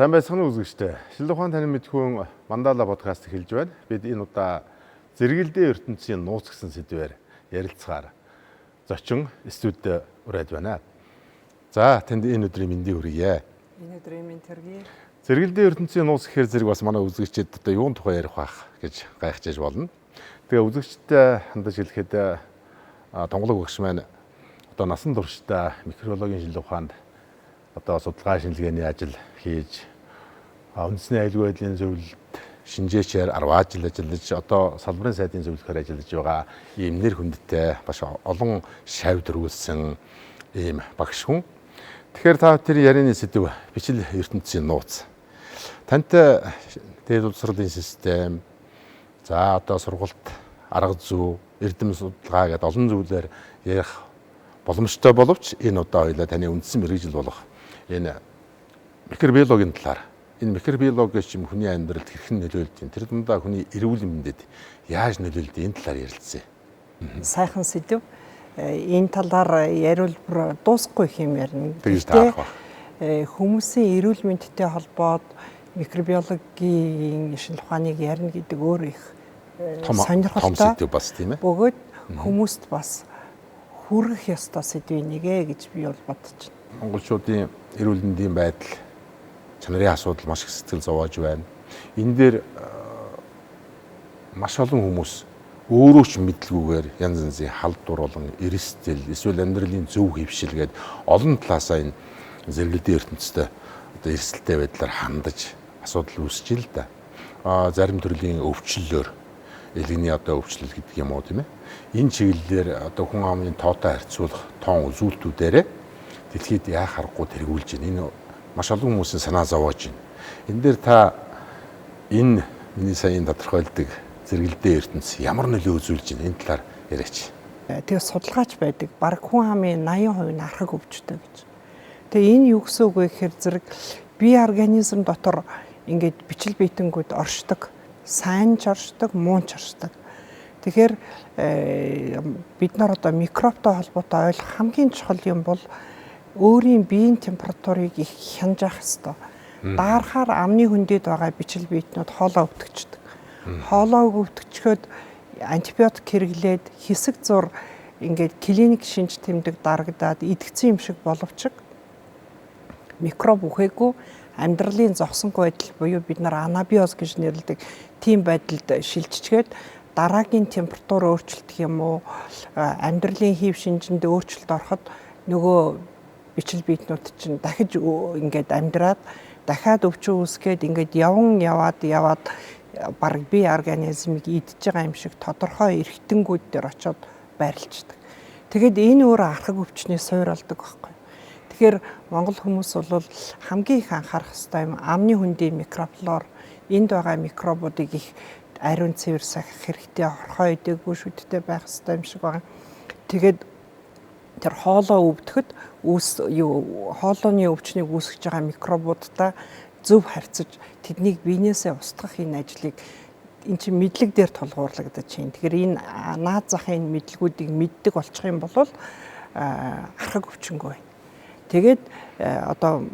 Сайн байцгаана уу үзэгчдээ. Шилдэг ухаан танин мэдхүүн Мандала подкаст эхэлж байна. Бид энэ удаа зэрэгэлдээ ертөнцийн нууц гэсэн сэдвээр ярилцахаар зочин студид ураад байна. За танд энэ өдрийн мэндийг хүргье. Энэ өдрийн мэнд хүргье. Зэрэгэлдээ ертөнцийн нууц гэхээр зэрэг бас манай үзэгчдэд одоо юун тухай ярих байх гэж гайхаж болно. Тэгээ үзэгчдэд хандаж хэлэхэд тонголог багш маань одоо насан туршдаа микробиологийн шилдэг ухаанд одоо судалгаа шинжилгээний ажил хийж үндэсний аюулгүй байдлын зөвлөлд шинжээчээр 10 жил ажиллаж одоо салбарын сайдын зөвлөхөөр ажиллаж байгаа ийм нэр хүндтэй маш олон шавь дөрвөлсөн ийм багш хүн. Тэгэхээр та бүхэн ярианы сэдв бичил ертөнцийн нууц. Тантай дээд боловсролын систем за одоо сургалт арга зүй эрдэм судалгаа гэдэг олон зүйлээр ярих боломжтой боловч энэ удаа хоёлаа таны үндсэн мэргэжил болох энэ микробиологийн талаар энэ микробиологи чинь хүний амьдралд хэрхэн нөлөөлдөг тэр дундаа хүний эрүүл мэндэд яаж нөлөөлдөг энэ талаар ярилцъя. Сайхан сэдв. Энэ талаар яриул бүр дуусахгүй юм ярина. Гэхдээ хүмүүсийн эрүүл мэндтэй холбоод микробиологийн шинжилгээ ухааныг ярина гэдэг өөр их сонирхолтой сэдв бас тийм ээ. Бөгөөд хүмүүст бас хүрэх ёстой сэдвийн нэгэ гэж би бол бодож байна. Монголчуудын эрүүл мэндийн байдал чанарын асуудал маш их сэтгэл зовоож байна. Энэ дээр маш олон хүмүүс өөрөө ч мэдлгүйгээр янз янзын халдвар болон эрсдэл эсвэл амьдралын зөв хөвшил гээд олон талаасаа энэ зэрэгэлдээ ертөнцтэй одоо эрсдэлтэй байдлаар хандаж асуудал үүсэж л да. Зарим төрлийн өвчлөлөөр элэгний одоо өвчлөл гэдэг юм уу тийм ээ. Энэ чиглэлээр одоо хүн амын тоотой харьцуулах тоон үзүүлэлтүүдээр дэлхийд яах аргагүй тэргүүлж байна. Энэ маш олон хүмүүсийн санаа зовоож байна. Энэ дээр та энэ миний сайн тодорхойлдог зэрэгэлдээ ертөнц ямар нөлөө үзүүлж байна энэ талаар яриач. Тэгээ судалгаач байдаг. Бараг хүн амын 80% нь архаг өвчтөй гэж. Тэгээ энэ юу гэсэн үг вэ гэхээр зэрэг бие организм дотор ингээд бичил биетэнгүүд оршдог. Сайн ч оршдог, муу ч оршдог. Тэгэхээр бид нар одоо микробтой холбоотой ойлгох хамгийн чухал юм бол өөрийн биеийн температурыг их хянаж авах хэрэгтэй. Даарахаар амны хөндөд байгаа бичил биетнүүд хоолоо өвтгчдөг. Хоолоог өвтгчөхөд антибиотик хэрэглээд хэсэг зур ингээд клиник шинж тэмдэг дарагдаад идэгцэн юм шиг боловч микроб үхээгүй амьдралын зогсонгүй байдал буюу бид нар анабиоз гэж нэрлэдэг тийм байдалд шилжчихээд дараагийн температур өөрчлөлт юм уу амьдралын хэв шинжинд өөрчлөлт ороход нөгөө бичил биетнүүд чинь дахиж ингээд амьдраад дахиад өвчин үүсгээд ингээд яваад бараг бие организмыг идж байгаа юм шиг тодорхой эргэтэнгүүд дээр очиод байрлцдаг. Тэгэд энэ өөр архаг өвчний суур болдог байхгүй. Тэгэхээр монгол хүмүүс бол хамгийн их анхаарах хэрэгтэй юм амны хөндийн микрофлор энд байгаа микробуудыг их ариун цэвэр сахих хэрэгтэй хорхоо идээгүү шүдтэй байх хэрэгтэй юм шиг байна. Тэгээд тэр хоолоо өвдөхөд хоолооны өвчнийг үүсгэж байгаа микробуудтай зөв харьцаж тэднийг биенээсээ устгах энэ ажлыг эн чинь мэдлэг дээр тулгуурлагдаж байна. Тэгэхээр энэ наад захын мэдлгүүдийг мэддэг болчих юм бол архаг өвчнгүй байна. Тэгээд одоо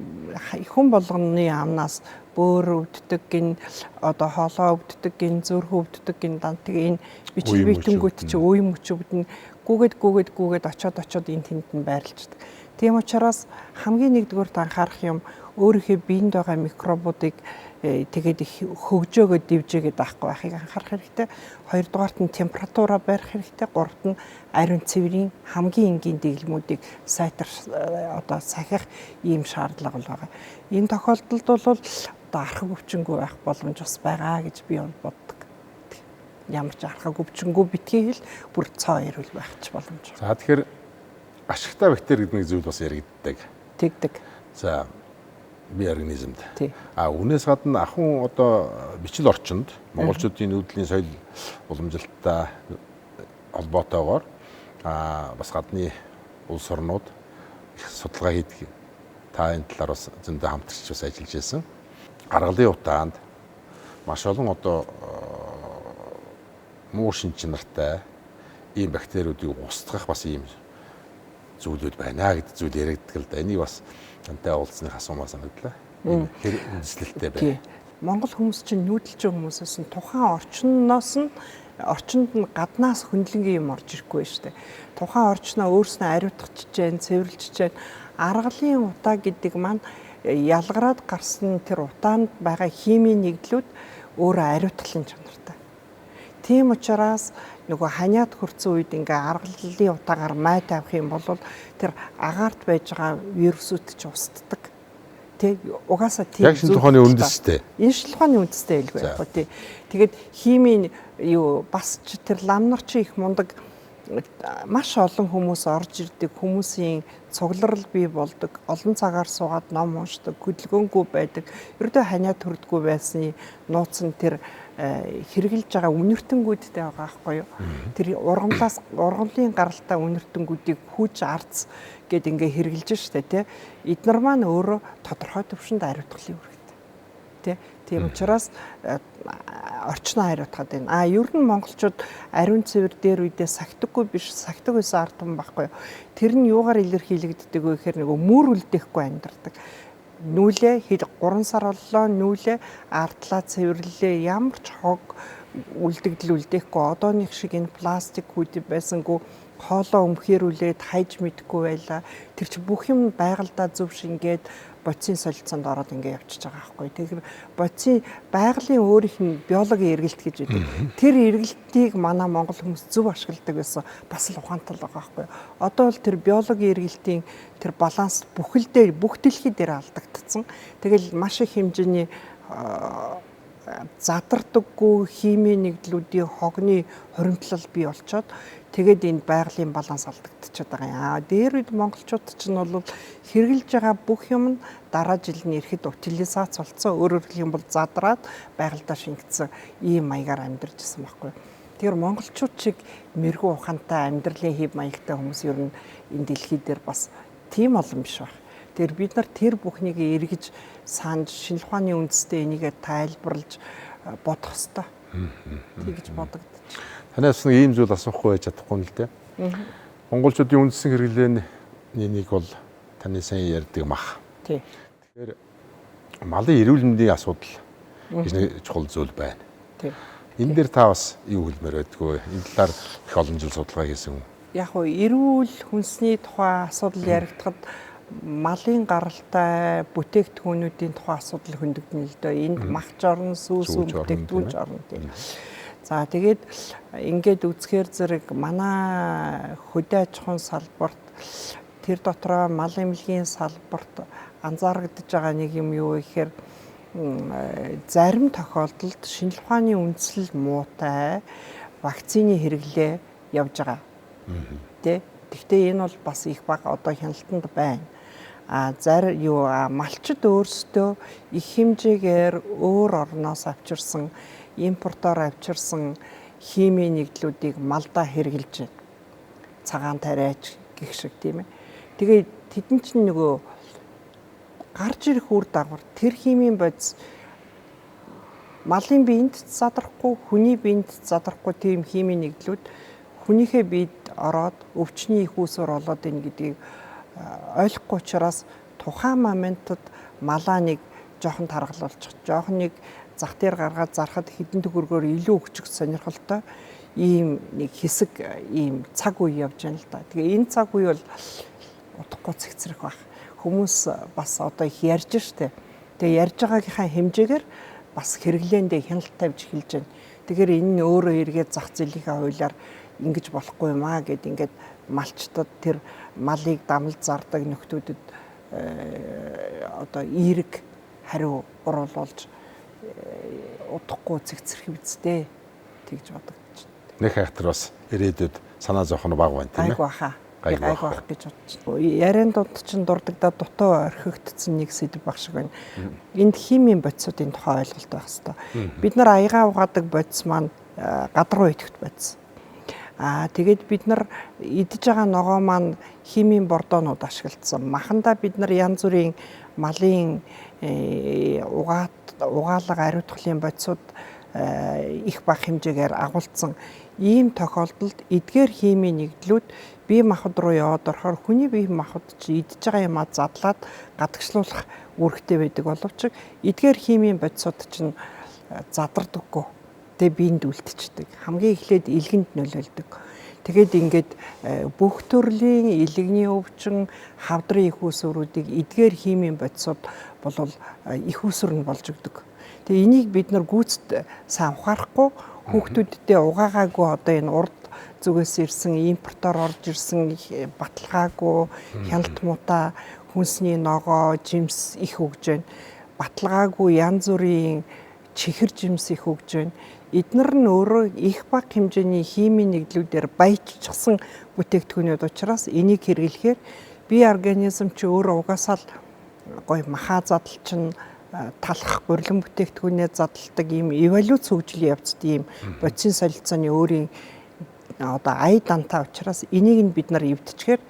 хүн болгоны амнаас бөөр өвддөг гин одоо хоолоо өвддөг гин зүрх өвддөг гин дан тэгээ энэ бичил биетэнгүүд чи үе мөчөвдөн гүгээд очоод энэ тэнд нь байрлцдаг. Тийм учраас хамгийн нэгдүгürt анхаарах юм өөрийнхөө биед байгаа микробуудыг тэгээд их хөгжөөгөө дивжээгээд авахгүй байхыг анхаарах хэрэгтэй. Хоёрдугаарт нь температураа барих хэрэгтэй. Гуравт нь ариун цэврийн хамгийн энгийн дэглэмүүдийг одоо сахих ийм шаардлага байгаа. Энэ тохиолдолд бол одоо архаг өвчнгүй байх боломж бас байгаа гэж би боддог. Ямар ч архаг өвчнгүй битгий хэл бүр цоо эрүүл байх ч боломж. За тэгэхээр ашигтай бактери гэдэг нэг зүйл бас яригддаг. Тэгдэг. За бие организмд. Үүнээс гадна ахын одоо бичил орчинд монголчуудын нүүдлийн соёл уламжилттай холбоотойгоор бас гадны улс орнууд их судалгаа хийдэг. Та энэ талаар бас зөндөө хамтарч бас ажиллаж байсан. Аргалын утаанд маш олон одоо муу шинж чанартай ийм бактериудыг устгах бас ийм зүйлүүд байна гэдэг зүйл яригддаг л да. Энийг бас тантай уулзсны асуумаар санагдлаа. үндэслэлтэй байна. Монгол хүмүүс чинь нүүдэлчин хүмүүсээс нь тухайн орчинд нь гаднаас хөндлөнгийн юм орж ирэхгүй шүү дээ. Тухайн орчноо өөрснөө ариутгах чижээн, цэвэрлж чижээн аргалын утаа гэдэг маань ялгараад гарсан тэр утаанд байгаа химийн нэгдлүүд өөрөө ариутгалын чанартай. Тийм учраас нөгөө ханиад хүрсэн үед ингээ аргалын утаагаар май тавих юм бол тэр агаарт байж байгаа вирусүүд ч устдаг. Тэг угаасаа тийм яг шинэ тухайн үндэстэй. Энэ шинэ тухайн үндэстэй байлгүй яг гоо тий. Тэгээд химийн бас ч тэр лам нар чи их мундаг маш олон хүмүүс орж ирдэг, хүмүүсийн цугларал бий болдог, олон цагаар суугаад ном уншдаг, хөдөлгөөнгүй байдаг. Ердөө ханиад төрдгөө байсны нууц нь тэр хэрэгжилж байгаа үнэртэнгүүдтэй байгаа байхгүй юу? Тэр ургамлын гаралтай үнэртэнгүүдийг хүч арц гэд ингээ хэрэгжилж штэ тий. Эднэр маань өөрөө тодорхой төвшөнд ариутгалын үүрэгтэй. Тий. Тийм учраас орчноо хариуцаад байна. Ер нь монголчууд ариун цэвэр дээр үедээ сахидаггүй биш, сахидаг байсан ард түмэн байхгүй юу? Тэр нь юугаар илэрхийлэгддэг вэ гэхээр нөгөө мөр үлдээхгүй амьдардаг. Нүүлээ 3 сар боллоо, нүүлээ ардлаа цэвэрлээ, ямар ч хог үлдэгдэл үлдээхгүй одооных шиг энэ пластик хүйтэй байсангүй хоолоо өмхөрүүлээд хайж мэдхгүй байла. Тэр чи бүх юм байгальдаа зөв шингээд бодисын солилцоонд ороод ингээ явчихж байгаа байхгүй. Тэгэхээр бодисын байгалийн өөрийнх нь биологийн эргэлт гэж үүдэг. Тэр эргэлтийг манай монгол хүмүүс зөв ашигладаг байсан бас л ухаантай байгаа байхгүй. Одоо бол тэр биологийн эргэлтийн тэр баланс бүх дэлхий дээр алдагдсан. Тэгэл маш их хэмжээний задардаггүй химийн нэгдлүүдийн хогны хуримтлал бий болчоод тэгээд энэ байгалийн баланс алдагдчихад байгаа юм. Дээр үед монголчууд ч нь бол хэрэгжилж байгаа бүх юм нь дараа жил нь ирэхэд утилизац болцсон. Өөрөөр хэлэх юм бол задраад байгальдаа шингэсэн ийм маягаар амьдарч ирсэн байхгүй. Тэгэхээр монголчууд шиг мэрэгүү ухаантай амьдралын хэв маягтай хүмүүс ер нь энэ дэлхий дээр бас тийм олон биш байна. Тэгэхээр бид нар тэр бүхнийг эргэж санаж шинэ ухааны үндэстэй энийгээ тайлбарлаж бодох ёстой. Тэгж бодогдож. Танаас нэг ийм зүйл асуухгүй байж чадахгүй л дээ. Монголчуудын үндэсний хэрэглээний нэг бол таны сайн ярьдаг мах. Тий. Тэгэхээр малын эрүүл мэндийн асуудал гэж нэг чухал зүйл байна. Тий. Энэ дээр та бас юу хэлмээр байдгүй. Энэ талаар их олон жил судалгаа хийсэн. Яг нь эрүүл хүнсний тухай асуудал яригдахад малын гаралтай бүтээгдэхүүнүүдийн тухай асуудал хөндөгдөн л дөө. Энд махч орно, сүүсүү бүтээгдэхүүн орно тийм. За тэгээд ингээд үзэхээр зэрэг манай хөдөө аж ахуйн салбарт тэр дотроо мал эмнэлгийн салбарт анзаарэгдэж байгаа нэг юм юу гэхээр зарим тохиолдолд шинэ ухааны үндэслэл муутай вакцины хэрэглээ явж байгаа. Гэхдээ энэ бол бас их бага одоо хяналтанд байна. Малчид өөрсдөө их хэмжээгээр өөр орноос авчирсан, импортоор авчирсан химийн нэгдлүүдийг малдаа хэрэгжилж байна. Цагаан тариач гэх шиг тийм ээ. Тэгээд тэдэн чинь нөгөө гарч ирэх үр дагавар тэр химийн бодис малын биед задрахгүй, хүний биед задрахгүй тийм химийн нэгдлүүд хүнийхээ биед ороод өвчний их үүсвэр болоод ийн гэдгийг ойлгохгүй учраас тухайн моментод малаа нэг жоохон таргалуулчих, жоохон нэг зах дээр гаргаад зарахад хэдэн төгрөгөөр илүү өгчих сонирхолтой ийм нэг хэсэг ийм цаг үе явж байна л да. Тэгээ энэ цаг үе бол удахгүй цэгцрэх байх. Хүмүүс бас одоо их ярьж штэ. Тэгээ ярьж байгаагийнхаа хэмжээгээр бас хэрэглээндээ хяналт тавьж эхэлж байна. Тэгэхээр энэ нь өөрөө эргээд зах зээлийнхаа хуулиар ингэж болохгүй юм аа гэд ингээд малчдад тэр малыг дамлж зардаг нөхдүүдэд одоо эерэг хариу уруулж удахгүй цэгцрэх үсттэй тэгж бодогдож байна. Нэг хайхтар бас ирээдүйд санаа зовх нь бага байна тийм ээ. Гайгүй баха. Гайгүй бах гэж бодож байна. Яриан дунд чинь дурддаа дутуу орхигдсон нэг сэдв баг шиг байна. Энд химийн бодисуудын тухай ойлголт байх хэрэгтэй. Бид нар аягаа угаадаг бодис маань гадаргуу идэвхт бодис. Тэгээд бид нар идж байгаа ногоо маань химийн бордоонууд ашиглагдсан. Махандаа бид нар янз бүрийн малын угаалга ариутгалын бодисууд их бага хэмжээгээр агуулсан ийм тохиолдолд эдгээр химийн нэгдлүүд бие махбод руу яваад орохоор хүний бие махбод чи идж байгаа юмаа задлаад гадагшлуулах үүрэгтэй байдаг боловч эдгээр химийн бодисууд чинь задардаггүй. Тэгээ биед үлдчихдэг. Хамгийн эхлээд илгэнд нөлөөлдөг. Тэгээд ингээд бүх төрлийн илгэний өвчин, хавдрын их үүсвэрүүдийг эдгээр химийн бодисууд болвол их үүсвэр нь болж өгдөг. Тэгээ энийг бид нар гүйцэд сайн ухаарахгүй хүүхдүүддээ угаагаагүй одоо энэ урд зүгээс ирсэн импортоор орж ирсэн баталгаагүй хяналт муутай хүнсний ногоо, жимс их өгж байна. Баталгаагүй янз бүрийн чихэр жимс их өгж байна. Эднэр нь өөрөө их бага хэмжээний химийн нэгдлүүдээр баяжчихсан бүтээгдэхүүнүүд учраас энийг хэрэглэхээр бие организм чи өөрөө угаасаа л гоё махаа задлчин талах гурилан бүтээгдэхүүнээ задалдаг ийм эволюц хөгжлийн явцд ийм бодисын солилцооны өөрийн одоо ая дантаа учраас энийг нь бид нар эвдчихээр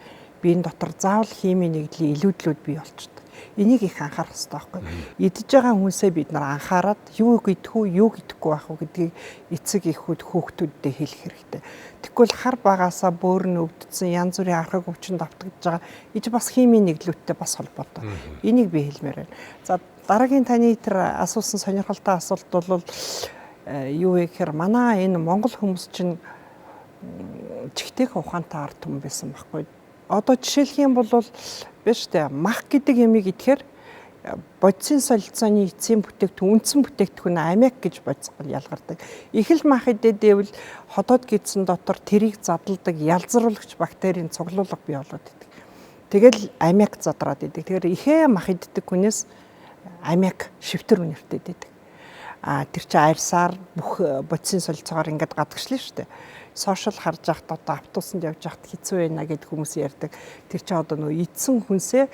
биеийн дотор заавал химийн нэгдлийн илүүдлүүд бий болчихдог. Энийг их анхаарах хэрэгтэй байхгүй. Идж байгаа хүнсээ бид нар анхаарад юу идэх үү, юу идэхгүй байх уу гэдгийг эцэг эхүүд хүүхдүүддээ хэлэх хэрэгтэй. Тэгвэл хар багаасаа бөөр нь өвдсөн янз бүрийн архаг өвчин давтагдж байгаа иж бас химийн нэгдлүүдтэй бас холбоотой. Энийг би хэлмээр байна. За дараагийн таны тэр асуусан сонирхолтой асуулт бол юу вэ гэхээр манай энэ Монгол хүмүүс чинь чихтэйх ухаантай ард түмэн байсан байхгүй. Одоо жишээлх юм бол биш үү мах гэдэг ямиг идэхээр бодисын солилцооны эцсийн бүтээгдэхүүн үндсэн бүтээгдэхүүн амиак гэж бодисгол ялгардаг. Их л мах идэдэвэл ходоод гидсэн дотор тэрийг задалдаг ялзруулагч бактерийн цуглуулга бий болоод идэг. Тэгэл амиак задраад идэг. Тэгэхээр ихээ мах иддэг хүнээс амиак шивтэр үнэртэй идэг. Тэр чинь арьсаар бүх бодисын солилцоогоор ингээд гадагшлаа шүү дээ. Сошиал харж байхад одоо автобусанд явж байхад хэцүү байна гэд хүмүүс ярьдаг. Тэр чинь одоо нөө идсэн хүнсээ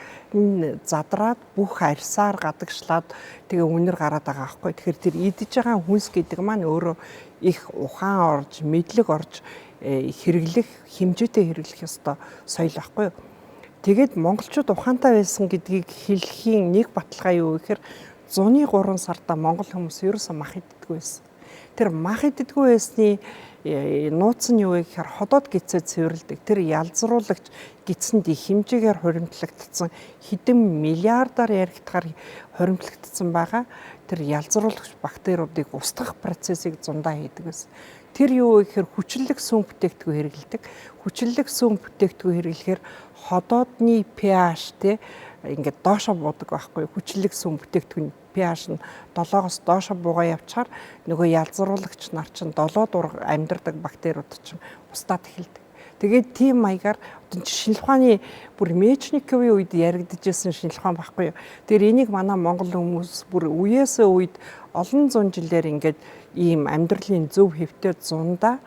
задраад бүх арьсаар гадагшлаад тэгээ үнэр гараад байгаа аахгүй. Тэгэхээр тэр идэж байгаа хүнс гэдэг маань өөрөө их ухаан орж, мэдлэг орж хэрэглэх, хэмжээтэй хэрэглэх ёстой соёл аахгүй. Тэгээд монголчууд ухаантай байсан гэдгийг хэлхийн нэг баталгаа юу гэхээр 103 сарда монгол хүмүүс ерөөсөө мах иддэггүй байсан. Тэр мах иддэггүй байсны нууц нь юу вэ гэхээр ходоод гидсээ цэвэрлдэг. Тэр ялзруулагч гидсэнд их хэмжээгээр хуримтлагдсан хэдэн миллиардаар яригдахаар хуримтлагдсан байгаа. Тэр ялзруулагч бактериудыг устгах процессыг зундаа хийдэг байсан. Тэр юу вэ гэхээр хүчлэг сүм бүтээгдэхүүн хэрэглэдэг. Хүчлэг сүм бүтээгдэхүүн хэрэглэхээр ходоодны pH те ингээд доошо буудаг байхгүй. Хүчлэг сүм бүтээгдэхүүн pH нь 7-оос доошо буугаа явчаар нөгөө ялзруулагч нар чинь 7 дур амьдардаг бактериуд чинь устдаад эхэлдэг. Тэгээд тийм маягаар одоо шинжлэх ухааны бүр Мечниковын үед яригдчихсэн шинжлэх ухаан байхгүй юу. Тэр энийг манай монгол хүмүүс бүр үеэсээ үед олон зуун жилээр ингээд ийм амьдралын зөв хэвтэр зундаа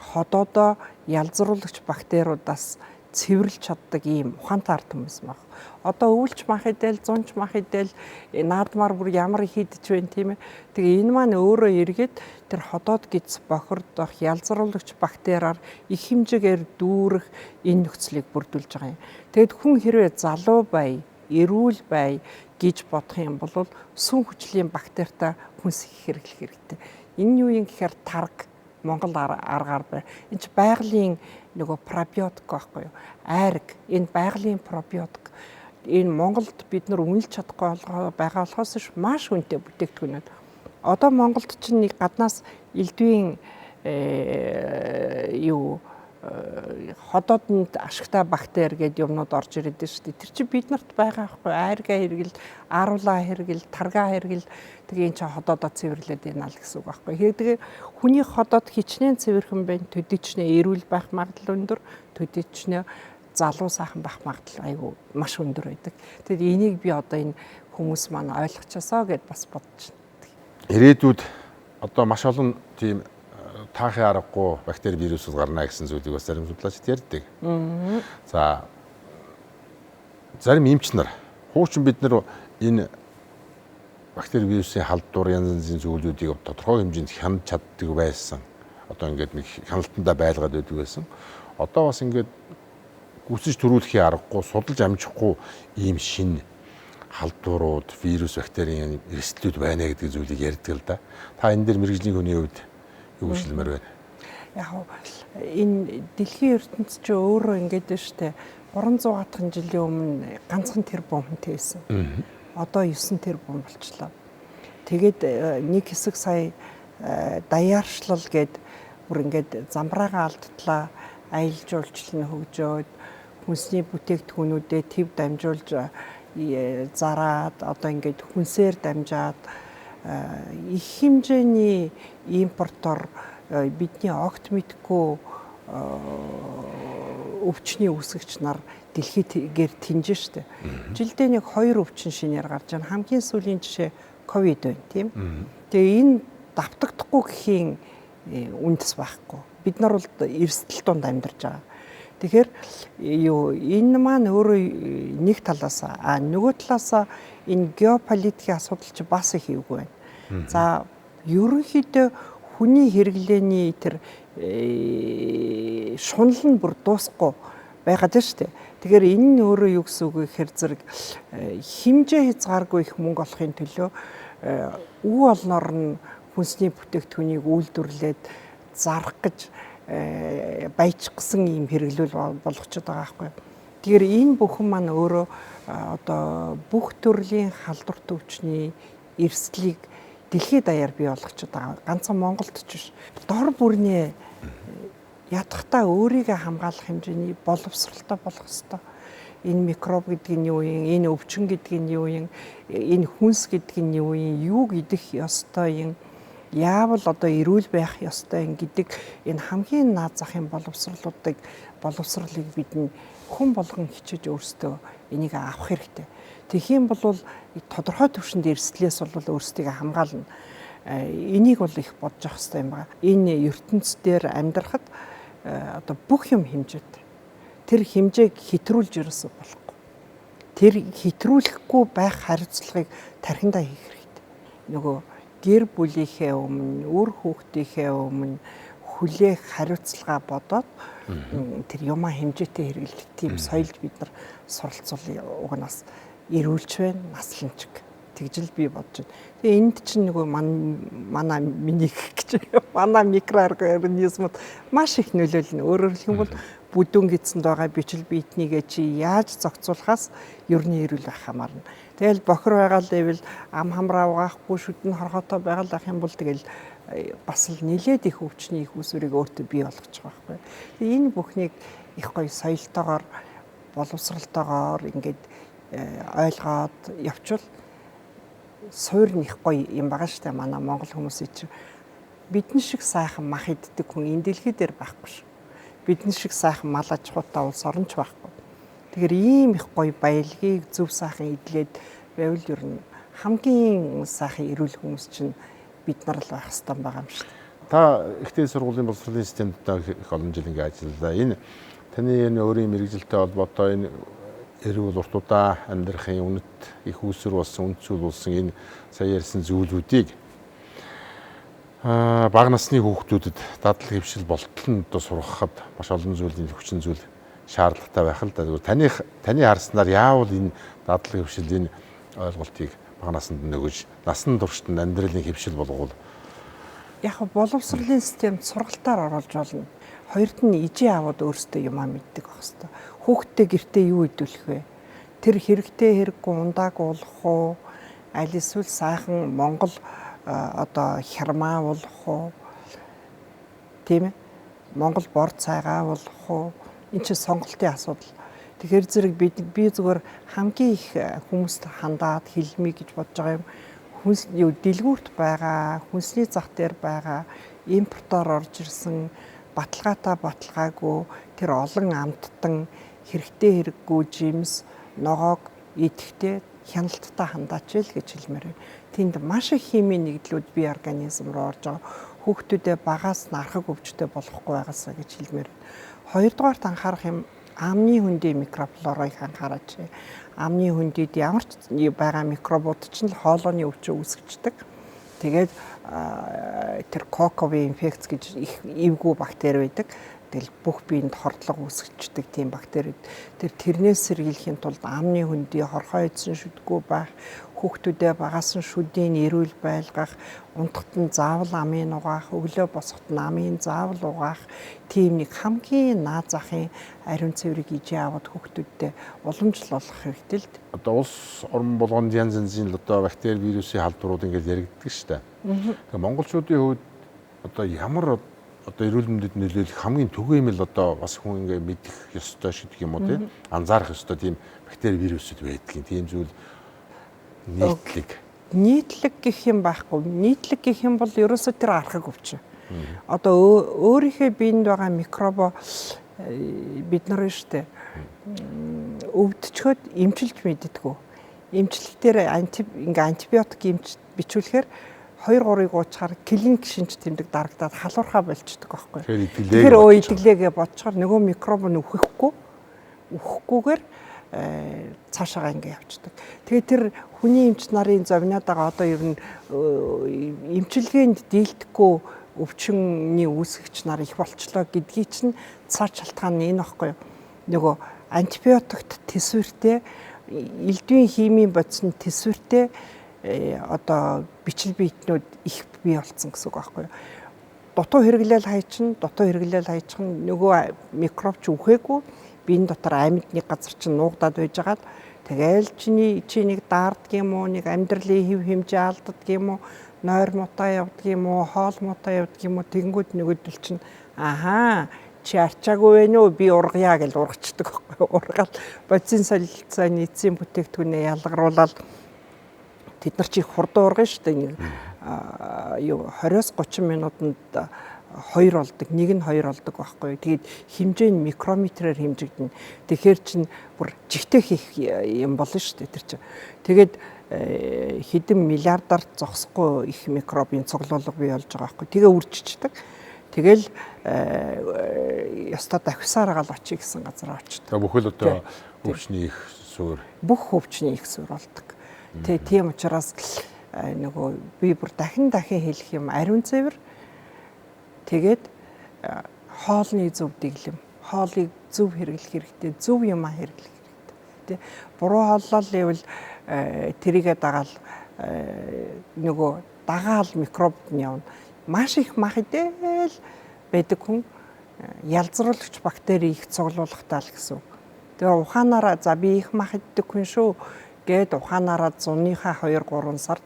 ходоодоо ялзруулагч бактериудаас цэвэрлж чаддаг ийм ухаантай ард хүмүүс байна. Одоо өвлж мах идэл, зунж мах идэл, наадмаар бүр ямар их идэж байна тийм ээ. Тэгээ энэ маань өөрөө эргээд тэр ходоод гидс бохирдох ялзруулагч бактериар их хэмжээгээр дүүрэх энэ нөхцөлийг бүрдүүлж байгаа юм. Тэгэд хүн хэрвээ залуу бай, эрүүл бай гэж бодох юм бол сүм хүчлийн бактеритай хүнс хэрэглэх хэрэгтэй. Энэ юу юм гэхээр тарг Монгол аргаар бай. Энд чи байгалийн нөгөө пробиотик байхгүй юу? Айраг. Энэ байгалийн пробиотик. Энэ Монголд бид нар үнэлж чадахгүй байгаа болохоос маш хүнтэй бүтээгдэхүүнүүд. Одоо Монголд чинь нэг гаднаас элдвийн ходоодонд ашигтай бактери гэдэг юмнууд орж ирээд байна шүү дээ. Тэр чинь бид нарт байгаа байхгүй айргаа хэрэгэл, ааруулаа хэрэгэл, таргаа хэрэгэл тэгээ энэ чинь ходоодоо цэвэрлээд байна л гэсэн үг байхгүй. Тэгээ хүний ходоод хичнээн цэвэрхэн байна, төдийчнээ эрүүл байх магадлал өндөр, төдийчнээ залуу сайхан байх магадлал айгүй маш өндөр байдаг. Тэгээд энийг би одоо энэ хүмүүс маань ойлгочихосоо гэд бас бодож байна. Ирээдүйд одоо маш олон тийм таахын аргагүй бактери вирусууд гарна гэсэн зүйлийг бас зарим судлаачид ярьдаг. За зарим эмч нар хуучин бид нар энэ бактери вирусын халдвар янз янзын зүйлүүдийг тодорхой хэмжээнд хянаж чаддаг байсан. Одоо ингээд нэг хяналтандаа байлгаад байдаг байсан. Одоо бас ингээд гүйцэж төрүүлэхийн аргагүй, судалж амжихгүй ийм шинэ халдварууд, вирус, бактерийн эрсдлүүд байна гэдэг зүйлийг ярьдаг л да. Та энэ дээр мэрэгжлийн хүний хувьд юу хэлмээр байна? Яг энэ дэлхийн ертөнцийн ч өөрөө ингээд байна шүү дээ. 300 хатхан жилийн өмнө ганцхан тэрбумтай байсан. Одоо 9 тэрбум болчлоо. Тэгээд нэг хэсэг сая даяаршлал гээд бүр ингээд замбраагаа алдтлаа, аялал жуулчлал нь хөгжөөд хүнсний бүтээгдэхүүнүүдэд төв дамжуулж зараад одоо ингээд хүнсээр дамжаад их хэмжээний импортоор бидний огт мэдгүй өвчний үүсгэгч нар дэлхийгээр тэнж штэ. Жилдээ нэг 2 өвчин шинээр гарч байгаа. Хамгийн сүүлийн жишээ ковид байна, тийм. Тэгээ энэ давтагдахгүй гэхийн үндэс байхгүй. Бид нар бол эрсдэл донд амьдарч байгаа. Тэгэхээр энэ маань өөрөө нэг талаас нөгөө талаас энэ геополитикийн асуудал чи бас их эвгүй байна. За ерөнхийдөө хүний хэрэглээний тэр шунал нь бүр дуусахгүй байгаад байна шүү дээ. Тэгэхээр энэ нь өөрөө юу гэсэн үг вэ гэхээр зэрэг хэмжээ хязгааргүй их мөнгө олохын төлөө үе олноор нь хүнсний бүтээгдэхүүнийг үйлдвэрлээд зарах гэж баяжсан юм хэрэглүүл болгочод байгаа байхгүй. Тэгэхээр энэ бүхэн маань өөрөө одоо бүх төрлийн халдвар төвчний эрсдлийг дэлхийд даяар бий болгочод байгаа. Ганцхан Монголд ч биш. Дор бүрнээ ядахтаа өөрийгөө хамгаалах хэмжээний боловсралтай болох ёстой. Энэ микроб гэдэг нь юу юм, энэ өвчин гэдэг нь юу юм, энэ хүнс гэдэг нь юу юм, юуг идэх ёстой юм, яавал одоо эрүүл байх ёстой юм гэдэг энэ хамгийн наад захын боловсролыг бид нь хүн болгон хичээж өөрсдөө энийг авах хэрэгтэй. Тэгэх юм бол тодорхой түвшинд эрсдлээс бол өөрсдийгөө хамгаална. Энийг бол их бодож авах хэрэгтэй юм байна. Энэ ертөнцийн дээр амьдрахад одоо бүх юм хэмжээтэй. Тэр хэмжээг хэтрүүлж ерөөсөө болохгүй. Тэр хэтрүүлэхгүй байх хариуцлагыг тархиндаа хийх хэрэгтэй. Нөгөө гэр бүлийнхээ өмнө, үр хүүхдийнхээ өмнө хүлээх хариуцлага бодоод тэр юмаа хэмжээтэй хэрэглэх тийм соёлд бид нар суралцвал угнаас эрүүлж байна, насланчиг. Тэгжил би бодож байна. Тэгээ энд чинь нөгөө манай миний гэж манай микроорганизмууд маш их нөлөөлнө. Өөрөөр хэлбэл бүдүүн гидсэнд байгаа бичил биетнийгээ чи яаж зохицуулахаас ерний эрүүл байх хамаарна. Тэгэл бохир байгаа л байвал ам хамраа угаахгүй шүдэн хорхотой байгаа л ах юм бол тэгэл бас л нилээд их өвчний их усүрийг өөртөө бий болгож байгаа байхгүй. Тэгээ энэ бүхнийг их гоё соёлтойгоор боловсралтойгоор ингээд ойлгоод явчвал суур нь их гоё юм байгаа шүү дээ. Манай монгол хүмүүсийн чинь бидэн шиг сайхан мах иддэг хүн энэ дэлхий дээр байхгүй шүү. Бидэн шиг сайхан мал аж ахуйтай улс оронч байхгүй. Тэгэхээр ийм их гоё баялагийг зөв сайхан идлээд байвал ер нь хамгийн сайхан эрүүл хүмүүс чинь бид нар л байх хэрэгтэй байгаа юм шүү дээ. Та ихтэй сургуулийн боловсролын системд их олон жил ингээд ажиллалаа. Энэ таны энэ өөрийн мэрэгжилтэй холбоотой энэ эрүүл урт удаа амьдрахын үнэт их үүсвэр болсон, үндсүүл болсон энэ сая ярьсан зүйлүүдийг бага насны хүүхдүүдэд дадлаг хөвшил болтол нь одоо сургахад маш олон зүйлийн хүчин зүйл шаардлагатай байх л да. Таны харснаар яавал энэ дадлаг хөвшил энэ ойлголтыг бага наснд нөгөж насан туршид амьдралын хөвшил болгоул. Яг боловсролын системд сургалтаар оруулж болно. Хоёрд нь ижээ аваад өөрсдөө юмаа мэддэг байх хэвээр. Хүүхдтэй гэртээ юу идүүлэх вэ? Тэр хэрэгтэй хэрэггүй ундаагүй болох уу? Аль эсвэл сайхан Монгол одоо хярмаа болох уу? Тийм ээ. Монгол бор цайгаа болох уу? Энд чинь сонголтын асуудал. Тэгэхээр зэрэг би зүгээр хамгийн их хүмүүст хандаад хэлмий гэж бодож байгаа юм. Хүнс дэлгүүрт байгаа, хүнсний зах дээр байгаа, импортоор орж ирсэн баталгаагүй тэр олон амттан хэрэгтэй хэрэггүй жимс ногоог идэхдээ хяналттай хандаач л гэж хэлмээр байна. Тэнд маш их химийн нэгдлүүд бие организм руу орж байгаа. Хүүхдүүдэд багаас нархаг өвчтэй болохгүй байгаасаа гэж хэлмээр байна. Хоёрдугаарт анхаарах юм амны хөндий микрофлорыг анхаараач. Амны хөндөд ямар ч байгаа микробууд чинь л хоолойны өвчин үүсгэждэг. Тэгээд тэр кокови инфекц гэж их эвгүй бактери байдаг. Тэгэл бүх биед хордлого үүсгэждэг тийм бактерид тэрнээс сэргийлэхийн тулд амны хөндий хорхоо эзэн шүдгүү байх, хүүхдүүдээ багаас нь шүдийн эрүүл байлгах, унтахт нь заавал амын угаах, өглөө босоход нь амын заавал угаах тийм нэг хамгийн наад захын ариун цэврийг ижээ аваад хүүхдүүдтэй уламжлуулах хэрэгтэй л дээ. Одоо улс орн болгонд янз янзын одоо бактери вирусын халдварууд ингээд яригддаг шүү дээ. Тэгээ монголчуудын хувьд одоо ямар одоо эрүүл мэндэд нөлөөлөх хамгийн түгээмэл одоо бас хүн ингээд мэдэх ёстой шиг юм уу тийм анзаарах ёстой тийм бактери вирусууд байдгийг тийм зүйл нийтлэг гэх юм байхгүй. Нийтлэг гэх юм бол ерөөсөө тэр архаг өвчин. Одоо өөрийнхөө биед байгаа микробо бид нар штэ өвдчихэд эмчилж мэддэггүй. Эмчлэгтэр антибиотик бичүүлэхээр 2-3-ыг уучаар клиник шинж тэмдэг дарагдаад халуурхаа болчдөг байхгүй. Тэгэхээр идэглээгээ бодчоор нөгөө микроб нь үхэхгүйгээр цаашаа ингээ явцдаг. Тэгээ тэр хүний эмч нарын зовниод байгаа одоо ер нь эмчилгээнд дийлдэхгүй өвчнөний үүсгэгч нар их болчлоо гэдгийг чинь цааш шалтгаан нь энэ байхгүй юу? Нөгөө антибиотикт төсвөртэй элдвийн химийн бодис нь төсвөртэй одоо бичил биетнүүд их бий болсон гэсэн үг байхгүй юу? Дутуу хэрэглээл хайчих нь нөгөө микробч үхээгүй биеийн дотор амьд нэг газар чинь нуугдаад байж байгаад тэгээл чи нэг даардаг юм уу, нэг амьдралын хэв хэмжээ алддаг юм уу, нойр мутаа явдаг юм уу, хоол мутаа явдаг юм уу, тэгэнгүүт нөгөөдөл чинь чи арчаагүй вэ нөө би ургая гэж ургацдаг байхгүй юу? Ургаал бодисын солилцоо нийцийн бүтээгдэхүүнээ ялгаруулаад тэд нар чи их хурдан ургана шүү дээ. 20-30 минутанд 2 болдог, нэг нь 2 болдог байхгүй юу. Тэгээд хэмжээ нь микрометрээр хэмжигдэнэ. Тэгэхээр чинь бүр жигтэй хийх юм болно шүү дээ тэр чинь. Тэгээд хэдэн миллиардаар зогсохгүй их микробын цуглуулга бий болж байгаа байхгүй. Тэгээ үржиждэг. Тэгэл ёстой давхисаар гаал очие гэсэн газар очдог. Тэгээ бүхэл одоо өвчний их суурь. Бүх өвчний их суурь болдог. Тэгээ тийм учраас нөгөө би бүр дахин хэлэх юм ариун цэвэр. Тэгээд хоолны зөв дэглэм, хоолыг зөв хэрэглэх хэрэгтэй, зөв юмаа хэрэглэх хэрэгтэй. Тэ буруу хооллол ивэл тэрийгэ дагаал нөгөө дагаал микроб нь явна. Маш их мах идэл байдаг хүн ялзруулагч бактери их цуглуулгатай л гэсэн. Тэгээ ухаанаараа за би их мах иддэг хүн шүү гэд ухаанаараа 100-ийнхаа 2-3 сард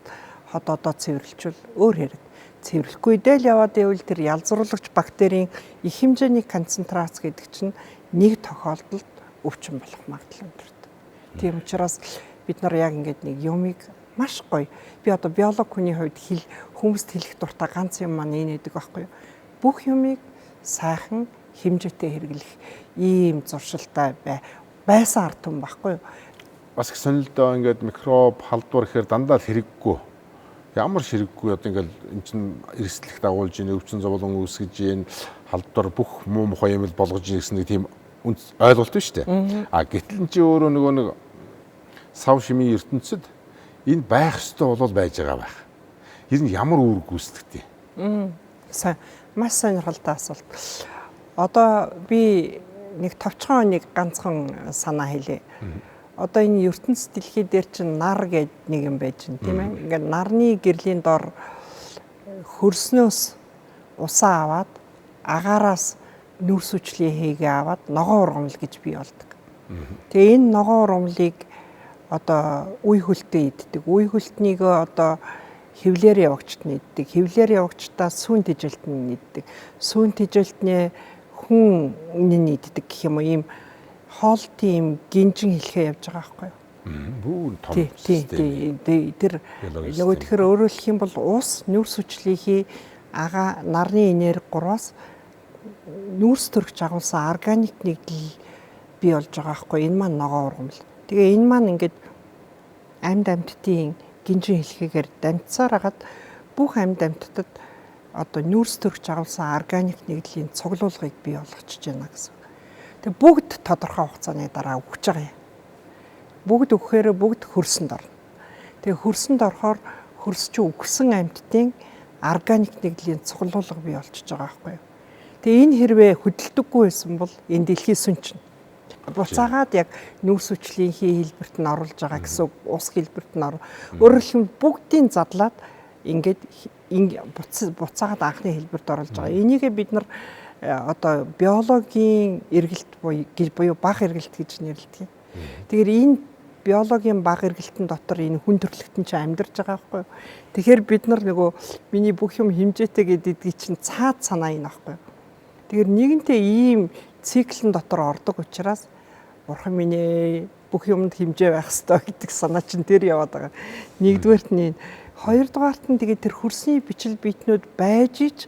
хот одоо цэвэрлжүүл өөр хэрэг. Цэвэрлэхгүй дэл яваад ивэл тэр ялзруулагч бактерийн их хэмжээний концентрац гэдэг чинь нэг тохиолдолд өвчин болох магадлал өндөртэй. Тийм учраас бид нар яг ингээд нэг юмыг маш гоё. Би одоо биолог хүний хувьд хүмүүст хэлэх дуртай ганц юм маань энэ гэдэг байхгүй юу? Бүх юмыг сайхан хэмжээтэй хэрэглэх ийм зуршилтай байсан ард түмэн байхгүй юу? Бас их сонирхолтой ингээд микроб халдвар гэхээр дандаа л хэрэггүй. Ямар хэрэггүй одоо ингээд эн чинь эрсдлэх дагуулж ийн өвчин зовлон үүсгэж ийн халдвар бүх муу мухай юм болгож ийн гэсэн нэг тийм ойлголт байна шүү дээ. Гэтэл эн чинь өөрөө нөгөө нэг сав шимийн ертөнцид энэ байх ёстой болол байж байгаа байх. Ер нь ямар үүрэг гүйцэтгэдэг. Маш сонирхолтой асуулт. Одоо би нэг товчхон нэг ганцхан санаа хэлье. Одоо энэ ертөнц дэлхий дээр чинь нар гэдэг нэг юм байж байна тийм ээ. Ингээд нарны гэрлийн дор хөрснөөс усаа аваад агаараас нүрс хүчлийн хийгээ аваад ногоон ургамал гэж бий болдог. Тэгээ энэ ногоон ургамлыг одоо үе хөлтөд иддэг. Үе хөлтнийг одоо хевлэр явагчд нийддэг. Хевлэр явагчдаа сүүн тэжээлт нь нийддэг. Сүүн тэжээлтнээ хүн нийддэг гэх юм уу ийм хоолтын гинжин хэлхээ явж байгаа байхгүй юу? Бүүн том систем. Тэр нөгөө тэгэхээр өөрөөр хэлэх юм бол ус нүрс хүчлийнхээ ага нарны энерги 3-аас нүрс төрөгч агуулсан органик нэгдэл бий болж байгаа байхгүй юу? Энэ маань ногоон ургамал. Тэгээ энэ маань ингээд амьд амьтдын гинжин хэлхээгээр дамжсаар хагаад бүх амьд амьтдад одоо нүрс төрөгч агуулсан органик нэгдлийн цуглуулгыг бий болгочихж байна гэсэн. Тэгээ бүгд тодорхой хугацааны дараа өгч байгаа юм. Бүгд өгөхээр бүгд хөрсөнд орно. Тэгээ хөрсөнд орохоор хөрсч өгсөн амьтдын органик нэгдлийн цуглуулга бий болчихж байгаа байхгүй юу. Тэгээ энэ хэрвээ хөдөлдөггүй байсан бол энэ дэлхийн сүн чинь буцаагаад яг нүүрс хүчлийн хэлбэрт нь оруулж байгаа гэсэн ус хэлбэрт нь өөрөөр хэлбэл бүгдийг задлаад ингээд буцаагаад анхны хэлбэрт оруулж байгаа. Энийг бид нар одоо биологийн эргэлт буюу бага эргэлт гэж нэрлэдэг. Тэгэхээр энэ биологийн бага эргэлтэн дотор энэ хүн төрлөختөн чинь амьдарч байгаа байхгүй юу. Тэгэхээр бид нар нөгөө миний бүх юм хэмжээтэй гэдгийг чинь цаад санаа энэ байхгүй юу. Тэгэхээр нэгэнтээ ийм циклэн дотор ордог учраас бурхан минь ээ бүх юмд хэмжээ байх ёстой гэдэг санаа чинь тэр яваад байгаа. Нэгдүгээрт нь хоёрдугаарт нь тэгээд тэр хөрсний бичил биетнүүд байж ич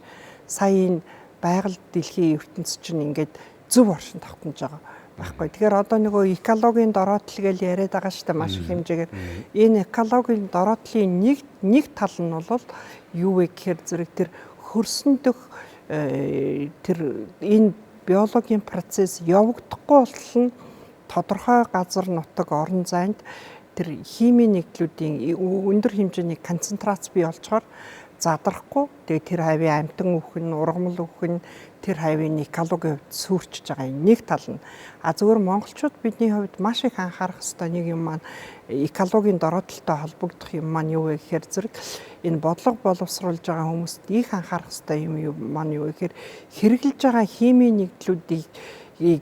сая энэ байгаль дэлхийн ертөнц чинь ингээд зөв оршин тогтнож байгаа байхгүй. Тэгэхээр одоо нөгөө экологийн дороотлол гэж яриад байгаа шүү дээ маш их хэмжээгээр. Энэ экологийн дороотлын нэг тал нь бол юу вэ гэхээр зэрэг тэр хөрсөн дөх тэр энэ биологийн процесс явагдахгүй бол нь тодорхой газар нутаг орон зайд тэр химийн нэгдлүүдийн өндөр хэмжээний концентрац бий болчоор задрахгүй тэгээ тэр хавийн амтан үхэн ургамал үхэн тэр хавийн экологийн хувьд сүрчж байгаа нэг тал нь зүгээр монголчууд бидний хувьд маш их анхаарах ёстой нэг юм маань экологийн дороотлолтой холбогдох юм маань юу вэ гэхээр зэрэг энэ бодлого боловсруулж байгаа хүмүүст их анхаарах ёстой юм маань юу вэ гэхээр хэрэгжилж байгаа химийн нэгдлүүдийг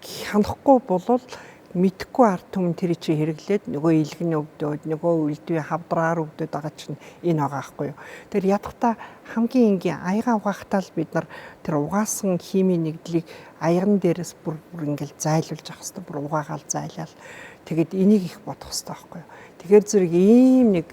хянахгүй болвол мэдхгүй ард түмэн тэр чи хэрэглээд нөгөө илгэн өвдөд нөгөө үлдвийн хавдраар өвдөд байгаа чинь энэ байгаа байхгүй юу. Тэр ядахта хамгийн энгийн аяга угаахтаа л бид нар тэр угаасан химийн нэгдлийг аяган дээрээс бүр ингээл зайлуулж авах хэрэгтэй. Бүр угаагаал зайлал. Тэгэд энийг их бодох хэрэгтэй байхгүй юу. Тэгэхээр зэрэг ийм нэг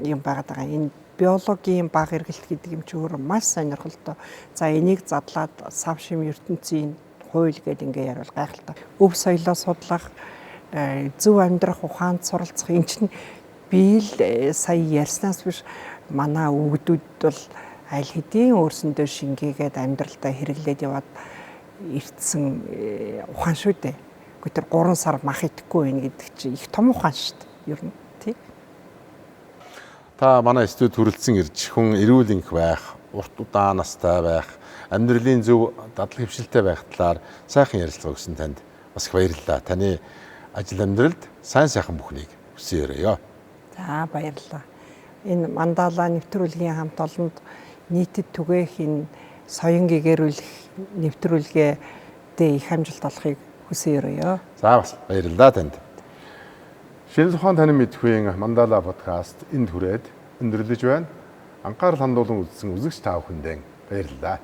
юм байгаад байгаа. Энэ биологийн бага эргэлт гэдэг юм чи өөрөө маш сонирхолтой. За энийг задлаад сав шим ертөнцийн хууль гэдэг ингээ яриул гайхалтай. Өв соёлоо судлах, зөв амьдрах ухаанд суралцах эн чинь би л сая ярьснаас биш манай өвгдүүд бол аль хэдийн өөрсөндөө шингээгээд амьдралдаа хэрэглээд яваад ирдсэн ухаан шүү дээ. Гэхдээ тэр 3 сар мах идэхгүй байх гэдэг чинь их том ухаан шүү дээ. Ер нь тий. Та манай студид хүрэлцэн ирж хүн эрүүл энх байх, урт удаан настай байх, амьдралын зөв дадлаг хөвшилтэй байх талаар сайхан ярилцлага өгсөн танд бас их баярлалаа. Таны ажил амьдралд сайхан бүхнийг хүсье өрөөё. За баярлалаа. Энэ мандала нэвтрүүлгийн хамт олонд нийтэд түгээх энэ соён гэгэрүүлэх нэвтрүүлгээдээ их амжилт олохыг хүсье өрөөё. За бас баярлалаа танд. Шинэ Сүхбаатар танин мэдхийн Мандала подкаст энд хүрээд өндөрлөж байна. Анхаарал хандуулан үзсэн үзэгч та бүхэндээ баярлалаа.